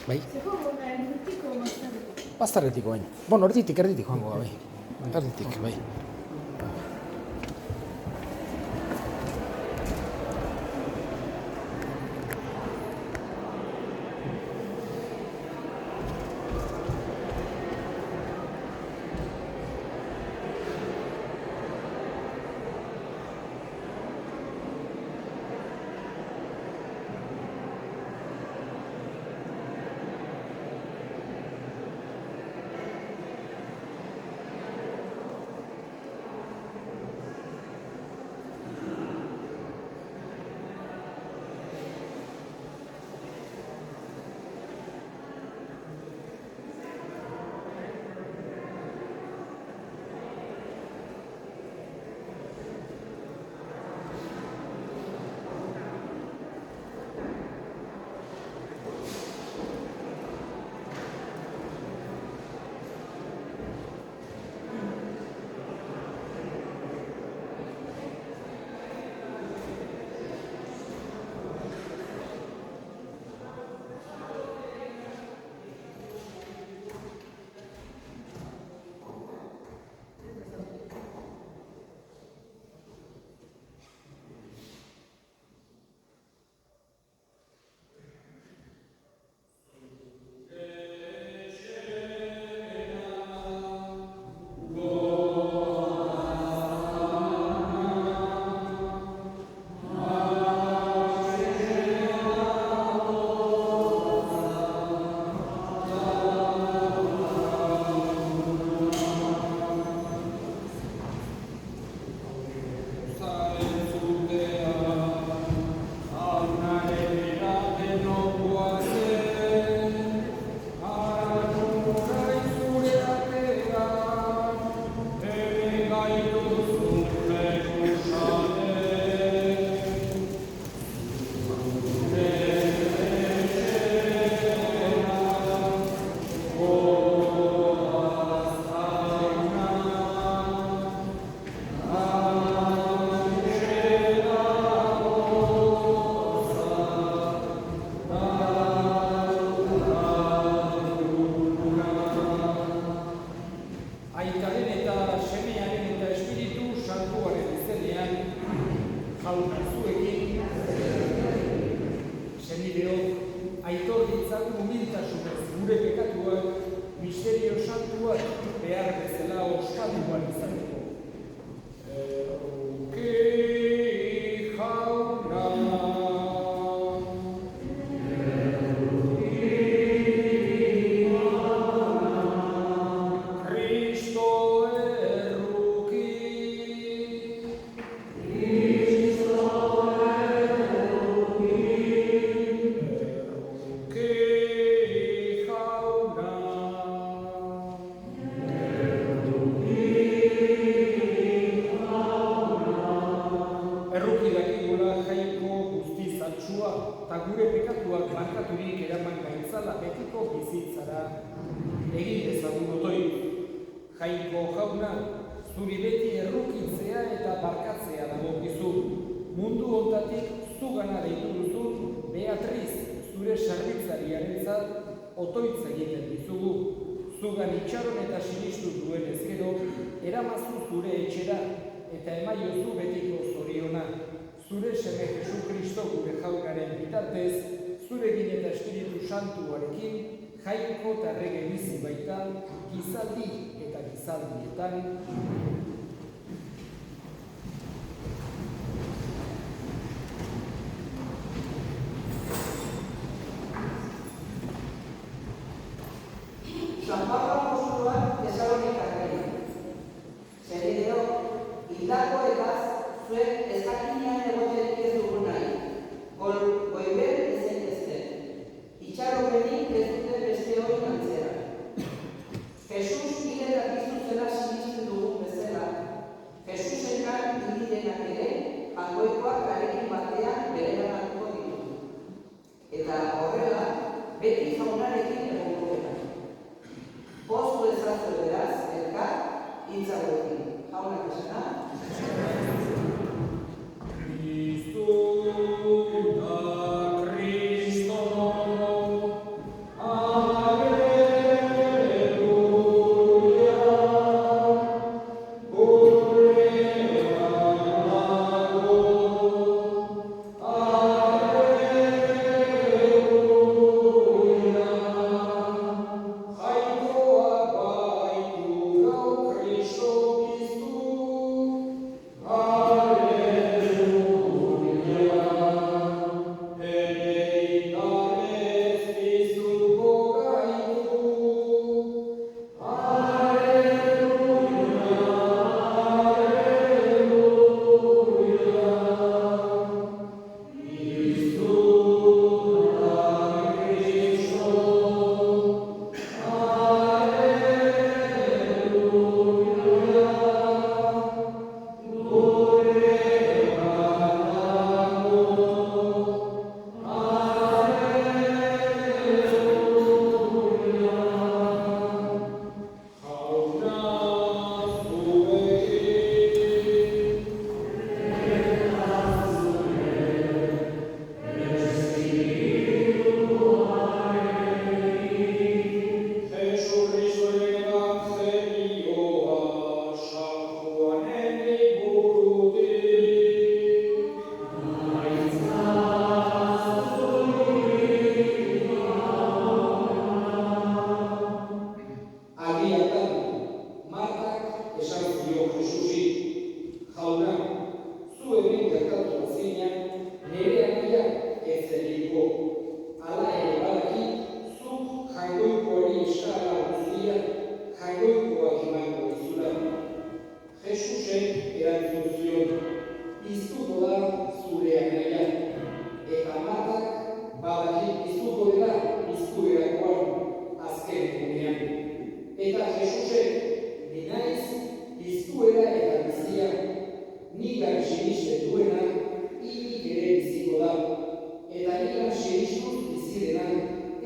Bai? Bazterretik bain. Bueno, erditik joango da, bai. Erditik, bai. Jesus, bide dakizuzela sinisten dugun bezala,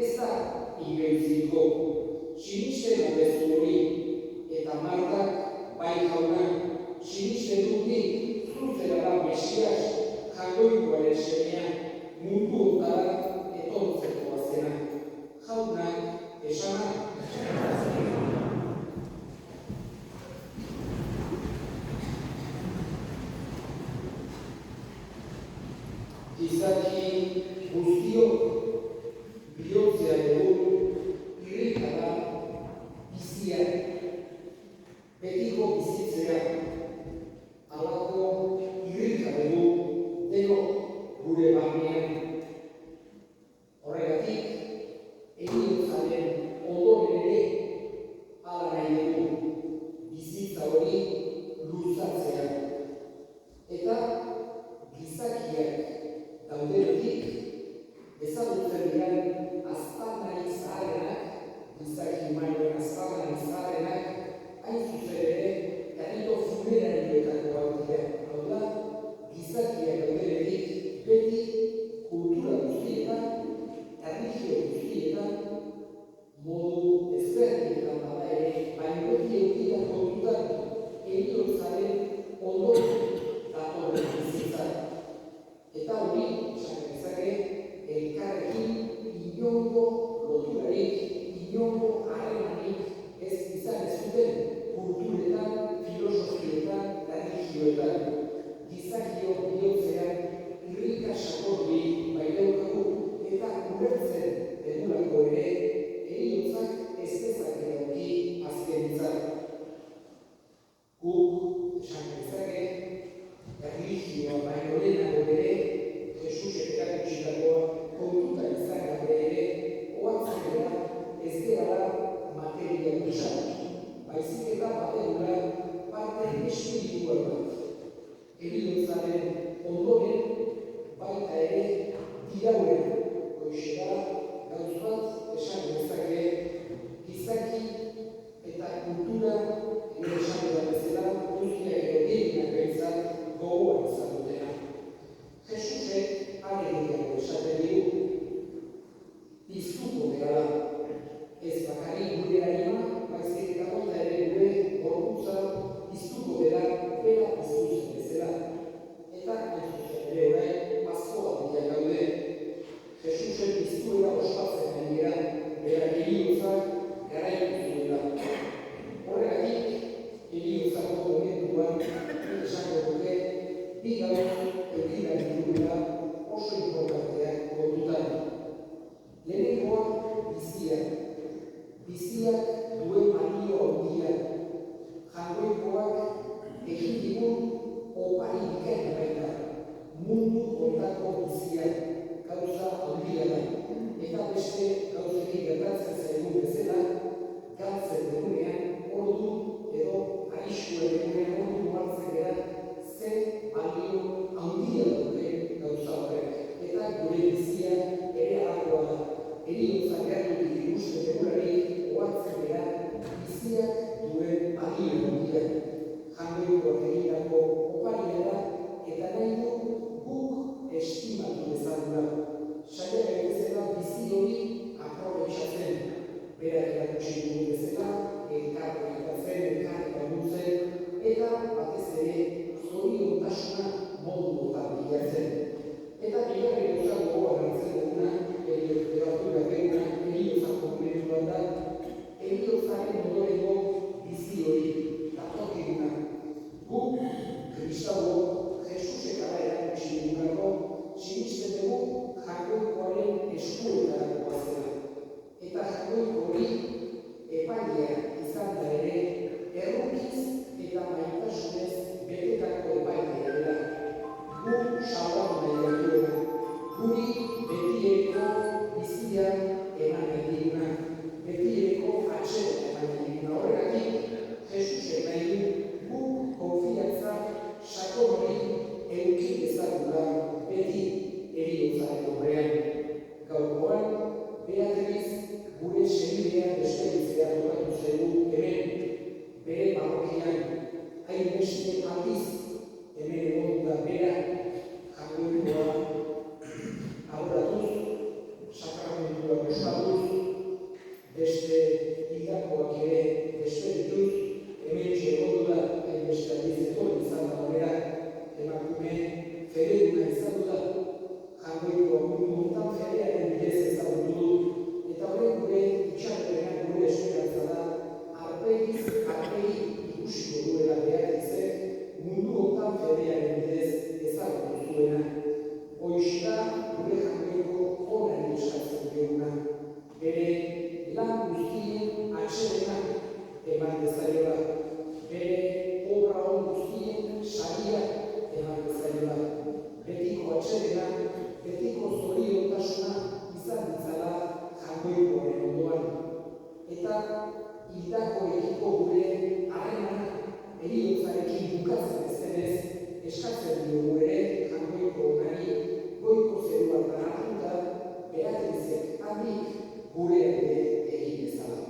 ez da igeltziko. Sinisten abezu hori, eta Martak, bai jauna, sinisten dutik, zuzera da Mesias, jagoikoaren semea, mundu ondara etortzeko azena. Jaunak esana. Gizaki guztiok bihotzea dugu irrika da bizia, betiko bizitzea, halako irrika dugu denok gure barnean. Horregatik, heriotzaren ondoren ere hala nahi dugu bizitza hori luzatzea. Eta gizakiak daudenetik, ezagutzen diren aztarnari zaharrenak, gizaki humanioen aztarnari zaharrenak, hain zuzen ere, errito funerarioetakoak dira. Hau da, gizakiak daudenetik beti kultura guztietan, erlijio guztietan, modu ezberdinetan bada ere, baina beti eukidan kontutan heriotzaren ondoren datorren bizitza. Eta hori, esan dezake, elkarrekin inongo loturarik, inongo harremanik ez izan ez duten kulturetan, filosofietan, erlijioetan. Gizakiok bihotzean irrika sakorri baitaukagu eta ulertzen dugulako ere heriotzak ez dezake dauki azkenitzak. Guk, esan dezake, erlijioa baino lehenago ere, Jesusek erakutsitakoa kontutan izan gabe ere, ohartzen gara ez gara materia gisa, baizik eta bategula parte espiritual bat. Heriotzaren ondoren baita ere dirauren goizera gauz bat esan dezake gizaki eta kultura ere esan da bezala guztiak edo gehienak behintzat gogoan izan dutena. Jesusek alegriago esaten digu, piztuko gara, ez bakarrik gure harima, baizik eta baita ere gure gorputza piztuko gara bera piztuzen bezala. Eta hain ere orain paskoaldiak gaude. Jesusen piztuera ospatzen ari gara, bera heriotzak garaitu zuela. Horregatik, heriotzako momentuan esango duke, bi gauz eukida ditugula oso importanteak kontutan. Lehenengoa biziak. Biziak duen balio handia. Jaungoikoak egin digun opari bikaina baita. Mundu ondako biziak gauza handia da. Eta beste gauzetik gertatzen zaigu bezala, galtzen dugunean ordu edo arriskua dugunean ordu hartzen gara ze balio handia dute gauza horrek. Eta gure bizia ere halakoa da. Heriotzak gertutik ikusten dugularik ohartzen gara biziak duen balio handia. Jaungoikoak egindako oparia da eta nahi du guk estimatu dezagula. Saiak bezala bizi hori aprobetxatzen. Berak erakutsi dugun bezala, elkarretatzen, elkarretatzen, eta batez ere zoriontasuna moduotan bilatzen. Eta bigarren gauza gogoan hartzen duguna, debaturak eguna, heriotzako momentuan da, heriotzaren ondorengo bizi hori, datokiguna. Guk, kristauok, Jesusek ala erakutsi dugulako, sinisten dugu jaungoikoaren eskuetarako bazela. Eta jaungoiko hori epailea izan da ere errukiz eta maitasunez betetako epailea dela. Gu salbatu nahi dituena. Guri betiereko bizia eman nahi diguna. Betiereko atxera eman nahi diguna. Horregatik, Jesusek nahi du gu konfiantza sakon hori eduki dezagula beti heriotzaren aurrean. Gaurkoan, Beatriz gure senidea despeditzea tokatu zaigu hemen, bere parrokian, hain beste aldiz, hemen egon da bera, jaungoikoa aurratuz, sakramentua gozatuz, Eskatzen diogu ere Jaungoiko onari goiko zeruan banatuta Beatrizek handik gure alde egin dezala.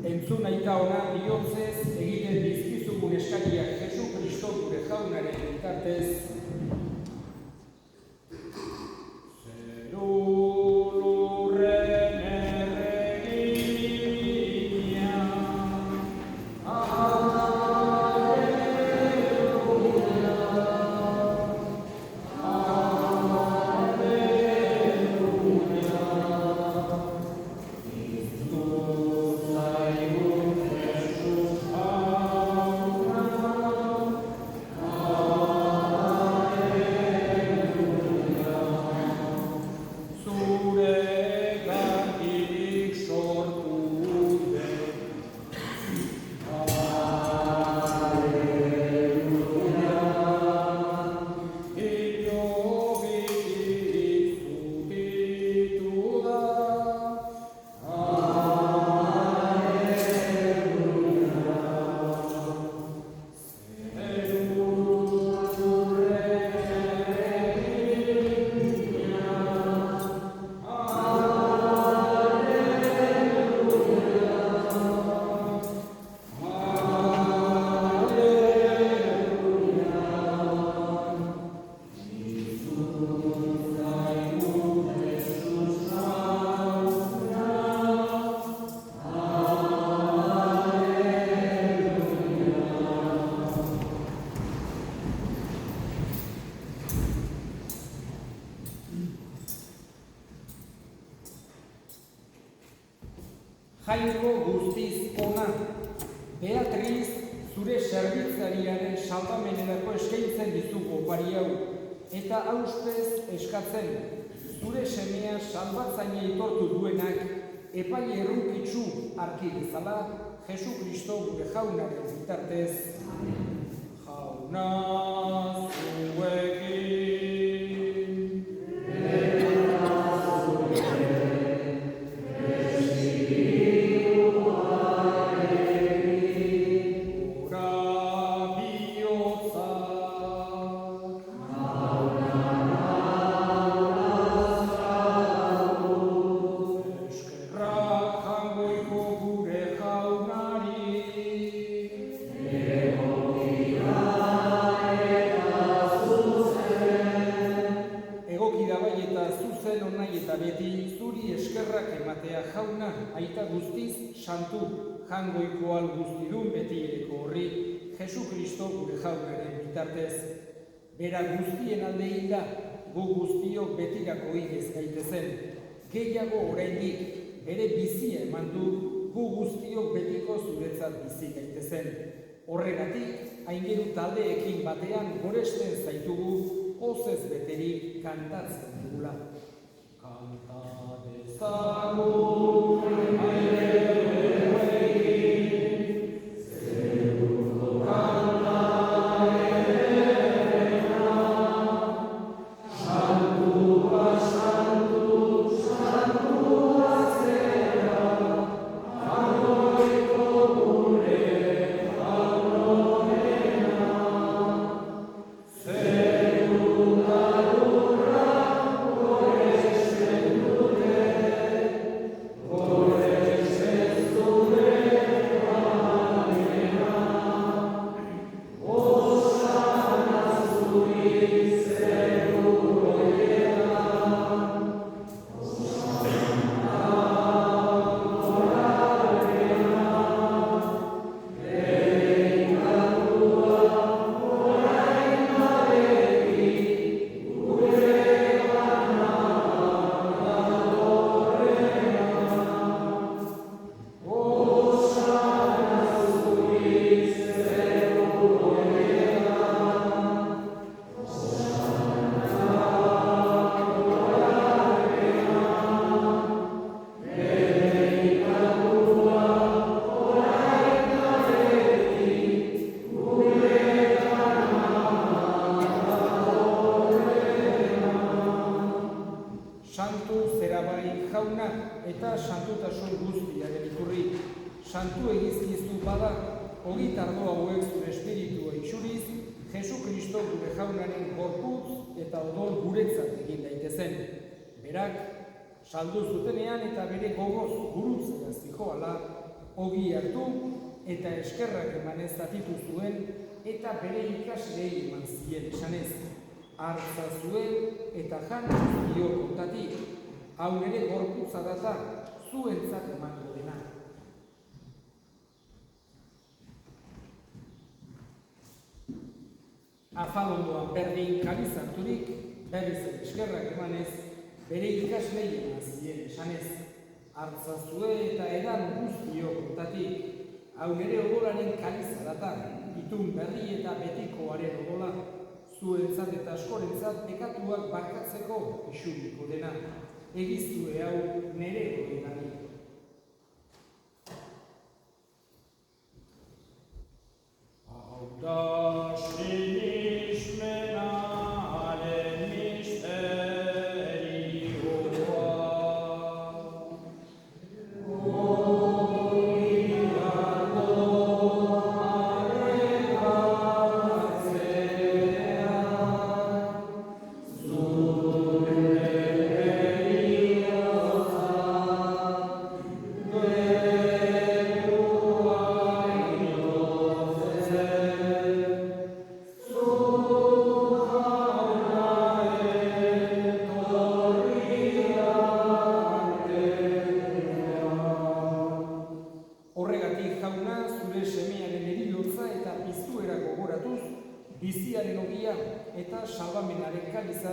Entzun aita ona bihotzez egiten dizkizugun eskariak Jesu Kristo gure jaunaren bitartez. Jainko guztiz ona, Beatriz, zure zerbitzariaren salbamenerako eskaintzen dizugu opari hau, eta auspez eskatzen, zure semea salbatzaile aitortu duenak, epaile errukitsu arki bezala, Jesu Kristo gure jaunaren bitartez. Jauna zuekin. Jauna, aita guztiz, santu, jangoiko al guztidun beti ereko horri, Jesu Kristo gure jaunaren bitartez. Bera guztien alde hilda, gu guztiok betirako hilez gaitezen. Gehiago oraindik, bere bizia eman du, gu guztiok betiko zuretzat bizi gaitezen. Horregatik, aingeru taldeekin batean goresten zaitugu, pozez beterik kantatzen dugula. Kanta dezagun, eta santutasun guztiaren iturri. Santu egizkizu bada, hogeita ardo hauek zure espiritua itxuriz, Jesu Kristo gure jaunaren gorputz eta odol guretzat egin daitezen. Berak, saldu zutenean eta bere gogoz gurutzera zijoala, ogi hartu eta eskerrak emanez zatitu zuen eta bere ikaslei eman zien esanez. Hartza zuen eta jan dio kontatik, hau nere gorputza data, zuentzat emango dena. Afalondoan berdin kalizarturik, berriz eskerrak emanez, bere ikaslei eman zien esanez. Hartza zuen eta edan guztio kontatik, hau nere odolaren kaliza data, itun berri eta betikoaren odola, zuentzat eta askorentzat bekatuak barkatzeko isuriko dena. Egiztue hau nere odenari. Hau da sinismenaren misterioa. Biziaren ogia eta salbamenaren kaliza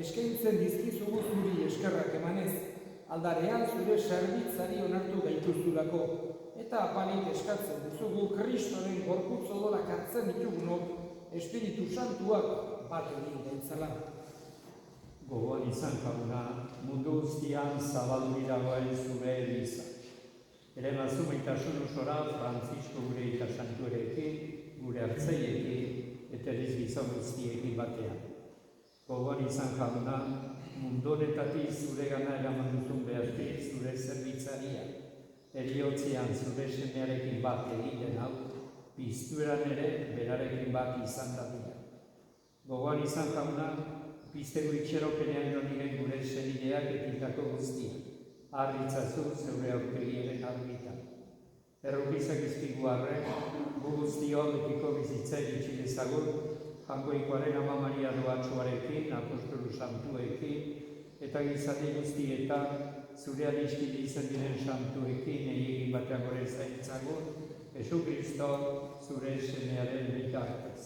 eskaintzen dizkizugu zuri eskerrak emanez, aldarean zure zerbitzari onartu gaituzulako, eta apalik eskatzen dizugu Kristoren gorputz odolak hartzen ditugunok Espiritu Santuak bat egin gaitzala. Gogoan izan jauna, mundu guztian zabaldu dagoen zure eliza. Ere maitasun osora Frantzisko gure eta santuarekin, gure hartzaiekin eta gizon guztiekin batean. Gogoan izan jauna, mundu honetatik zure gana eraman duzun Beatriz zure zerbitzaria. Heriotzean zure semearekin bat egiten hau, piztueran ere berarekin bat izan dadila. Gogoan izan jauna, piztegu itxeropenean joniren gure senideak ekintako guztia. Arritzazu zeure aurpegiaren argitan. Errukizak izpigu arren, gu guztio betiko bizitzen itxilezagun, Jangoikoaren Ama Maria Doatxoarekin, Apostolu Santuekin, eta gizate guztietan, zure adiskide izan diren santuekin egin batean gore zaintzagun, Jesu Kristo zure semearen bitartez.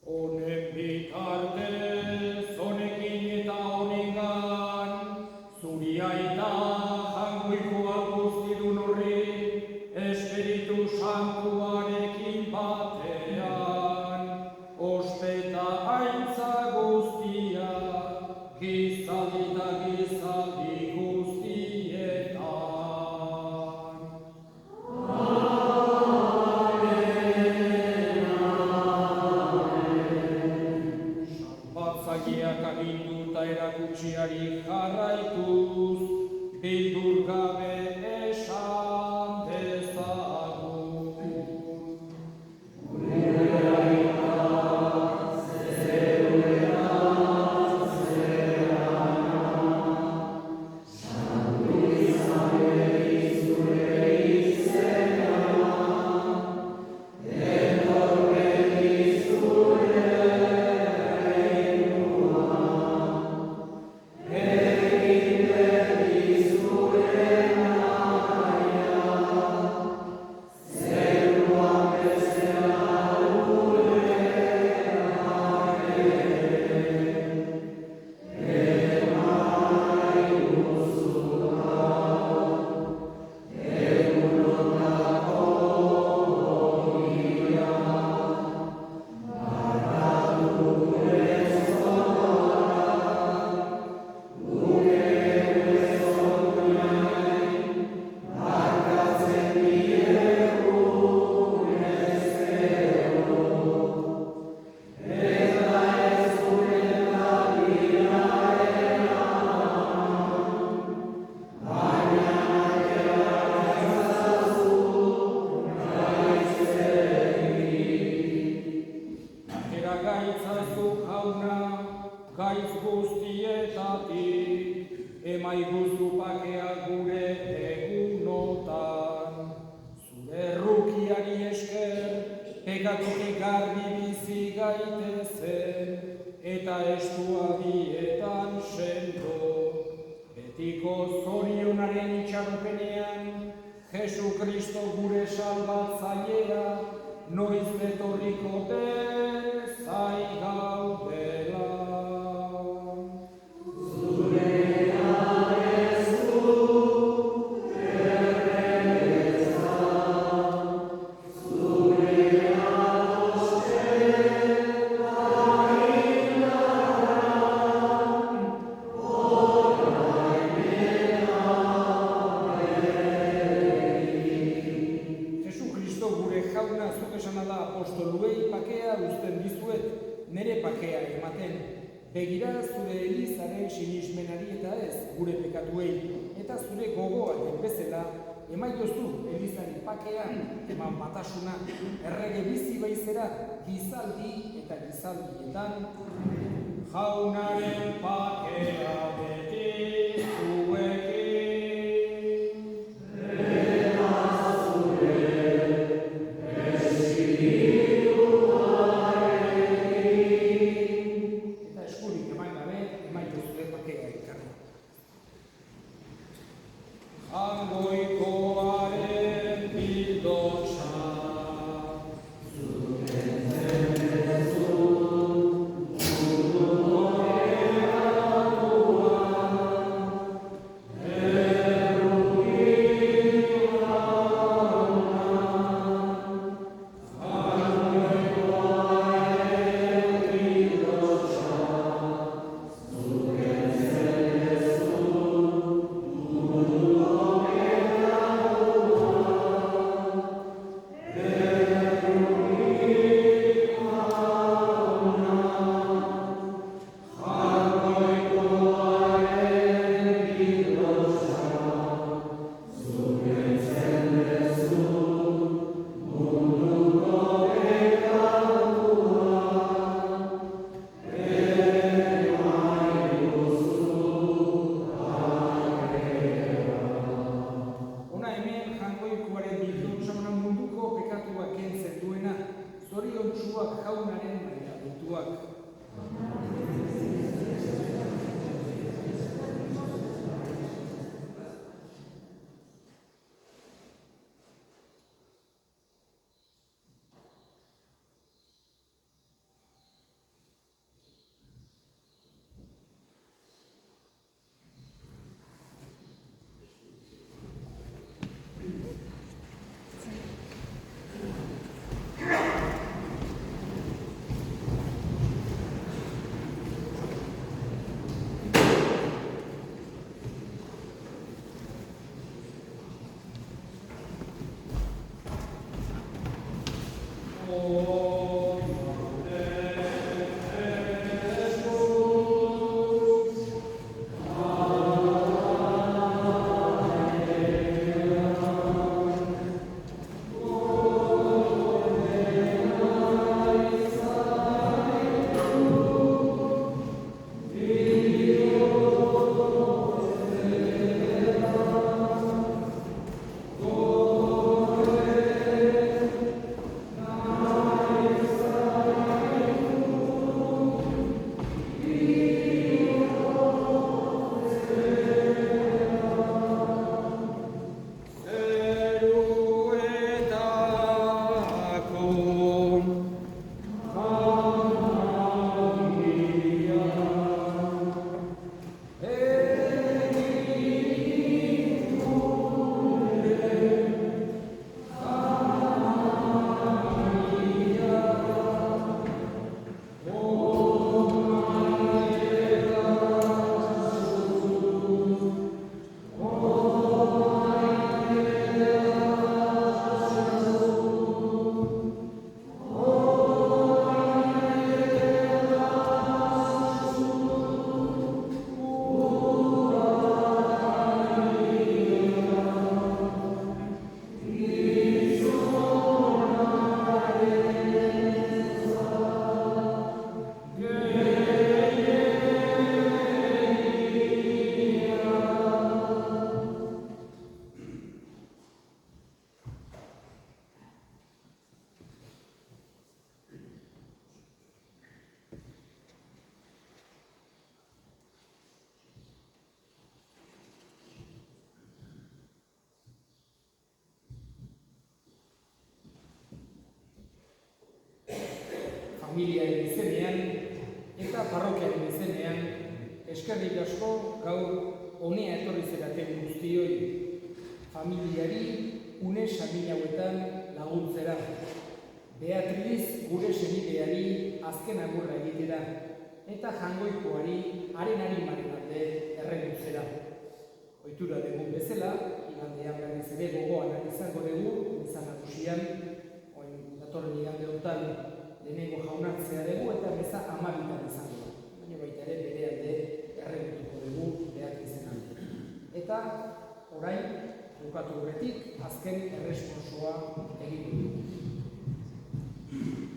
Honen bitartez, honekin eta honengan, zuri aita jangoikoa guztidun horri, Espiritu Santuarekin batean, ospeta aintza guztia, gizaldi eta gizaldi guztietan. Salbatzagiak aginduta erakutsiari jarraituz, bildur gabe esan dezagun. Gaitz guztietatik, emaiguzu pakea gure egunotan. Zure errukiari esker, pekatutik garbi bizi gaitezen, eta estualdietan sendo. Betiko zorionaren itxaropenean, Jesu Kristo gure salbatzailea, noiz betorriko den zai gaudela. Begira zure Elizaren sinismenari eta ez gure pekatuei, eta zure gogoak bezala emaiozu Elizari pakean eman batasuna errege bizi baizera gizaldi eta gizaldietan. Jaunaren pakea beti zuekin. Eta zure Jangoikoaren bildotsa. Zure zorion txuak jaunaren maila dituak. Familiaren izenean eta parrokiaren izenean eskerrik asko gaur honea etorri zeraten guztioi, familiari une samin hauetan laguntzera, Beatriz gure senideari azken agurra egitera eta Jangoikoari haren arimaren alde erregutzera. Ohitura dugun bezala, igandean berriz ere gogoan izango dugu, izan nagusian, datorren igande honetan lehenengo jaunatzea dugu eta beza 12 izango da. Baina baita ere bere alde erregutuko dugu Beatrizen alde. Eta orain, bukatu horretik, azken erresponsoa egin dugu. Amen.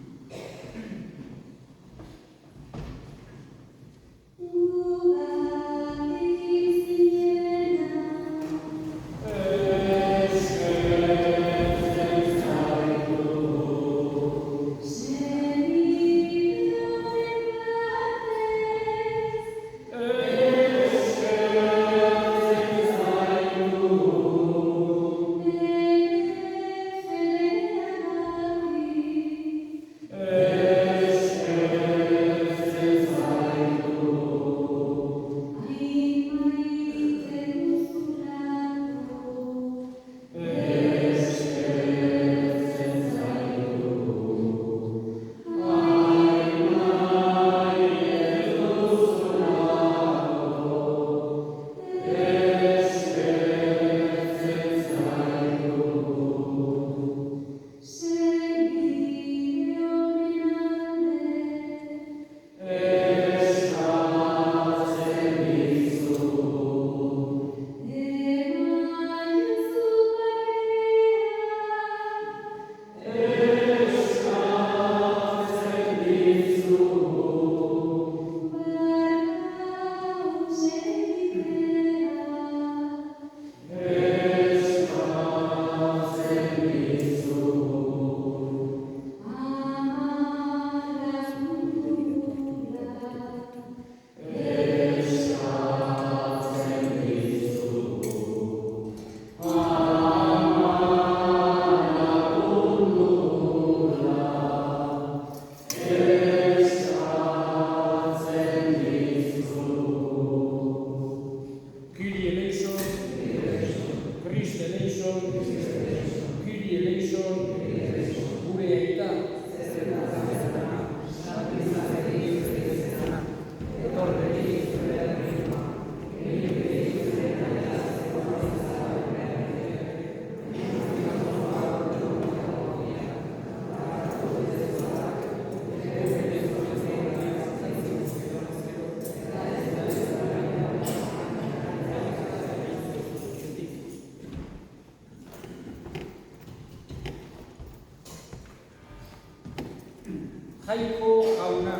Jaiko jauna,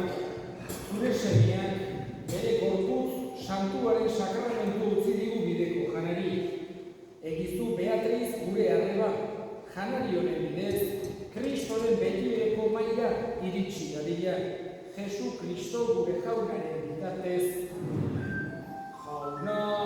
zure semiak bere gorputz santuaren sakramentu utzi digu bideko janari. Egizu Beatriz gure arreba, janari honen bidez, Kristoren betiereko maila iritsi dadila. Jesu Kristo gure jaunaren bitartez. Jauna!